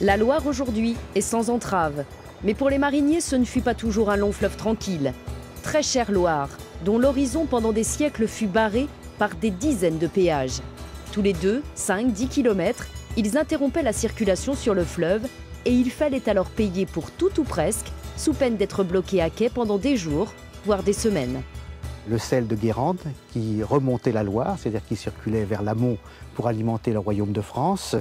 La Loire aujourd'hui est sans entrave. Mais pour les mariniers, ce ne fut pas toujours un long fleuve tranquille. Très chère Loire, dont l'horizon pendant des siècles fut barré par des dizaines de péages. Tous les 2, 5, 10 kilomètres, ils interrompaient la circulation sur le fleuve et il fallait alors payer pour tout ou presque, sous peine d'être bloqué à quai pendant des jours, voire des semaines. Le sel de Guérande qui remontait la Loire, c'est-à-dire qui circulait vers l'amont pour alimenter le royaume de France,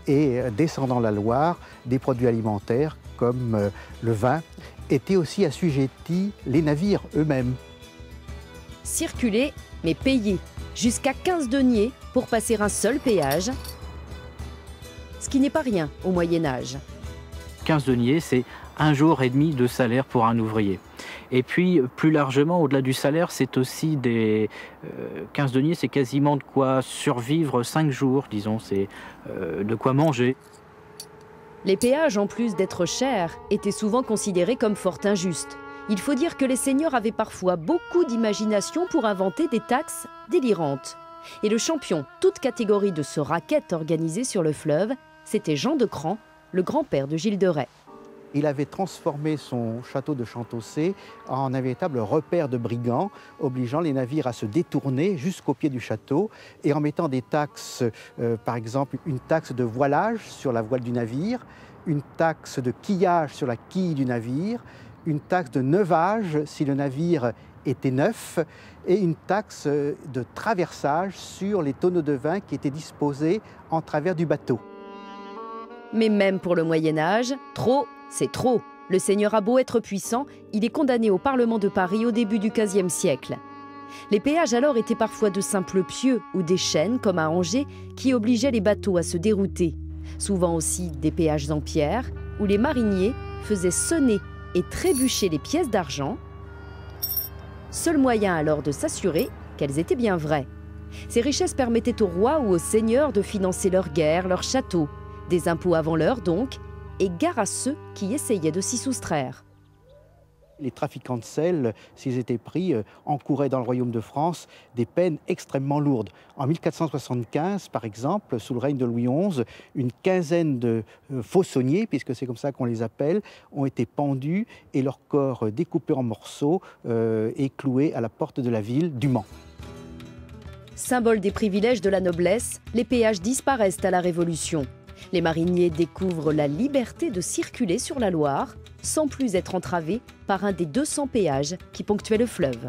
et descendant la Loire, des produits alimentaires comme le vin étaient aussi assujettis les navires eux-mêmes. Circuler, mais payer, jusqu'à 15 deniers pour passer un seul péage, ce qui n'est pas rien au Moyen-Âge. 15 deniers, c'est 1 jour et demi de salaire pour un ouvrier. Et puis, plus largement, au-delà du salaire, c'est aussi des 15 deniers, c'est quasiment de quoi survivre 5 jours, disons, c'est de quoi manger. Les péages, en plus d'être chers, étaient souvent considérés comme fort injustes. Il faut dire que les seigneurs avaient parfois beaucoup d'imagination pour inventer des taxes délirantes. Et le champion, toute catégorie de ce racket organisé sur le fleuve, c'était Jean de Cran, le grand-père de Gilles de Rais. Il avait transformé son château de Chantaussé en un véritable repère de brigands, obligeant les navires à se détourner jusqu'au pied du château et en mettant des taxes, par exemple une taxe de voilage sur la voile du navire, une taxe de quillage sur la quille du navire, une taxe de neuvage si le navire était neuf et une taxe de traversage sur les tonneaux de vin qui étaient disposés en travers du bateau. Mais même pour le Moyen-Âge, trop, c'est trop. Le seigneur a beau être puissant, il est condamné au Parlement de Paris au début du XVe siècle. Les péages alors étaient parfois de simples pieux ou des chaînes, comme à Angers, qui obligeaient les bateaux à se dérouter. Souvent aussi des péages en pierre, où les mariniers faisaient sonner et trébucher les pièces d'argent. Seul moyen alors de s'assurer qu'elles étaient bien vraies. Ces richesses permettaient aux rois ou aux seigneurs de financer leurs guerres, leurs châteaux. Des impôts avant l'heure donc, et gare à ceux qui essayaient de s'y soustraire. Les trafiquants de sel, s'ils étaient pris, encouraient dans le royaume de France des peines extrêmement lourdes. En 1475, par exemple, sous le règne de Louis XI, une quinzaine de faussonniers, puisque c'est comme ça qu'on les appelle, ont été pendus et leurs corps découpés en morceaux et cloués à la porte de la ville du Mans. Symbole des privilèges de la noblesse, les péages disparaissent à la Révolution. Les mariniers découvrent la liberté de circuler sur la Loire sans plus être entravés par un des 200 péages qui ponctuaient le fleuve.